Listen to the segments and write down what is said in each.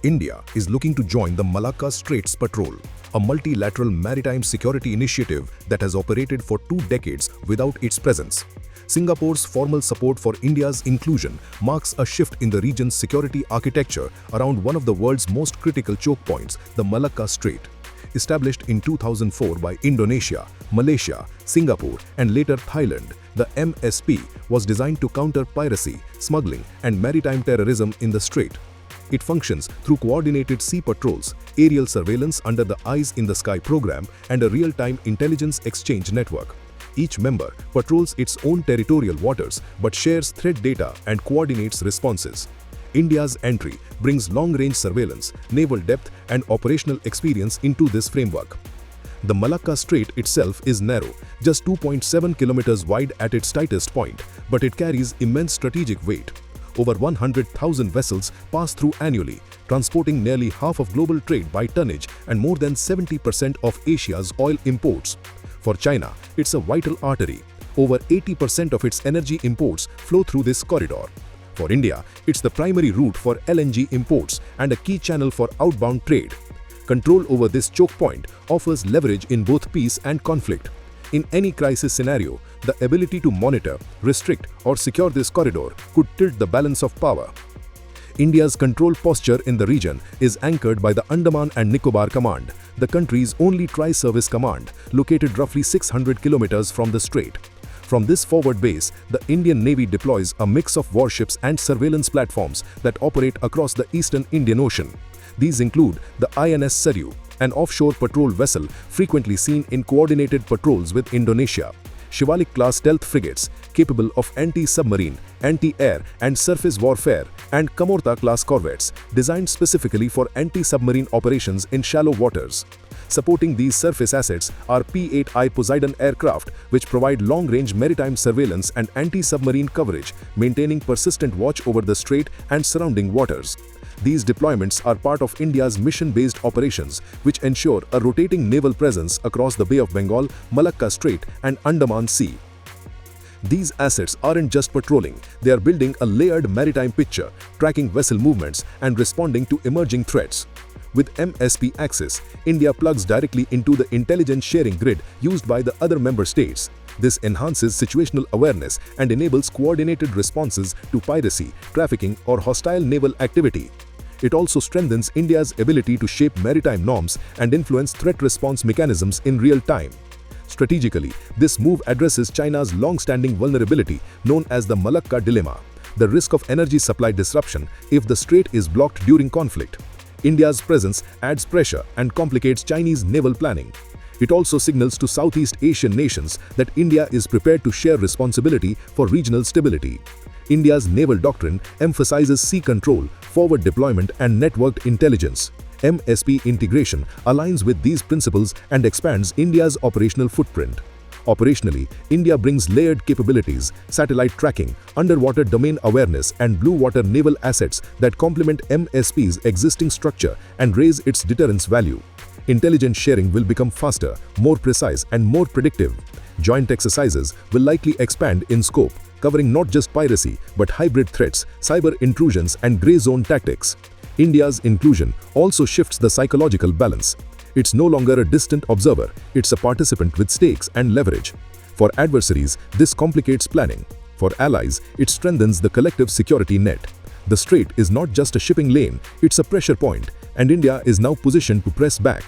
India is looking to join the Malacca Straits Patrol, a multilateral maritime security initiative that has operated for 2 decades without its presence. Singapore's formal support for India's inclusion marks a shift in the region's security architecture around one of the world's most critical choke points, the Malacca Strait. Established in 2004 by Indonesia, Malaysia, Singapore, and later Thailand, the MSP was designed to counter piracy, smuggling, and maritime terrorism in the strait. It functions through coordinated sea patrols, aerial surveillance under the Eyes in the Sky program, and a real-time intelligence exchange network. Each member patrols its own territorial waters but shares threat data and coordinates responses. India's entry brings long-range surveillance, naval depth, and operational experience into this framework. The Malacca Strait itself is narrow, just 2.7 kilometers wide at its tightest point, but it carries immense strategic weight. Over 100,000 vessels pass through annually, transporting nearly half of global trade by tonnage and more than 70% of Asia's oil imports. For China, it's a vital artery. Over 80% of its energy imports flow through this corridor. For India, it's the primary route for LNG imports and a key channel for outbound trade. Control over this choke point offers leverage in both peace and conflict. In any crisis scenario, the ability to monitor, restrict, or secure this corridor could tilt the balance of power. India's control posture in the region is anchored by the Andaman and Nicobar Command, the country's only tri-service command, located roughly 600 kilometers from the strait. From this forward base, the Indian Navy deploys a mix of warships and surveillance platforms that operate across the eastern Indian Ocean. These include the INS Saryu, an offshore patrol vessel frequently seen in coordinated patrols with Indonesia; Shivalik-class stealth frigates capable of anti-submarine, anti-air, and surface warfare; and Kamorta-class corvettes designed specifically for anti-submarine operations in shallow waters. Supporting these surface assets are P-8I Poseidon aircraft, which provide long-range maritime surveillance and anti-submarine coverage, maintaining persistent watch over the strait and surrounding waters. These deployments are part of India's mission-based operations, which ensure a rotating naval presence across the Bay of Bengal, Malacca Strait, and Andaman Sea. These assets aren't just patrolling, they are building a layered maritime picture, tracking vessel movements and responding to emerging threats. With MSP access, India plugs directly into the intelligence sharing grid used by the other member states. This enhances situational awareness and enables coordinated responses to piracy, trafficking, or hostile naval activity. It also strengthens India's ability to shape maritime norms and influence threat response mechanisms in real time. Strategically, this move addresses China's long-standing vulnerability known as the Malacca Dilemma, the risk of energy supply disruption if the strait is blocked during conflict. India's presence adds pressure and complicates Chinese naval planning. It also signals to Southeast Asian nations that India is prepared to share responsibility for regional stability. India's naval doctrine emphasizes sea control, forward deployment, and networked intelligence. MSP integration aligns with these principles and expands India's operational footprint. Operationally, India brings layered capabilities, satellite tracking, underwater domain awareness, and blue water naval assets that complement MSP's existing structure and raise its deterrence value. Intelligence sharing will become faster, more precise, and more predictive. Joint exercises will likely expand in scope, covering not just piracy but hybrid threats, cyber intrusions, and grey zone tactics. India's inclusion also shifts the psychological balance. It's no longer a distant observer, it's a participant with stakes and leverage. For adversaries, this complicates planning. For allies, it strengthens the collective security net. The strait is not just a shipping lane, it's a pressure point, and India is now positioned to press back.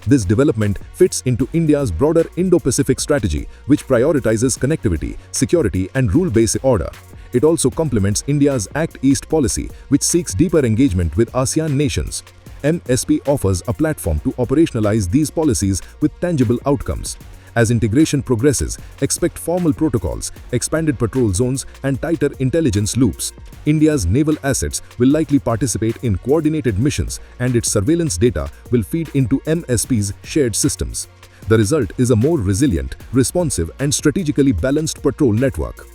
This development fits into India's broader Indo-Pacific strategy, which prioritizes connectivity, security, and rule-based order. It also complements India's Act East policy, which seeks deeper engagement with ASEAN nations. MSP offers a platform to operationalize these policies with tangible outcomes. As integration progresses, expect formal protocols, expanded patrol zones, and tighter intelligence loops. India's naval assets will likely participate in coordinated missions, and its surveillance data will feed into MSP's shared systems. The result is a more resilient, responsive, and strategically balanced patrol network.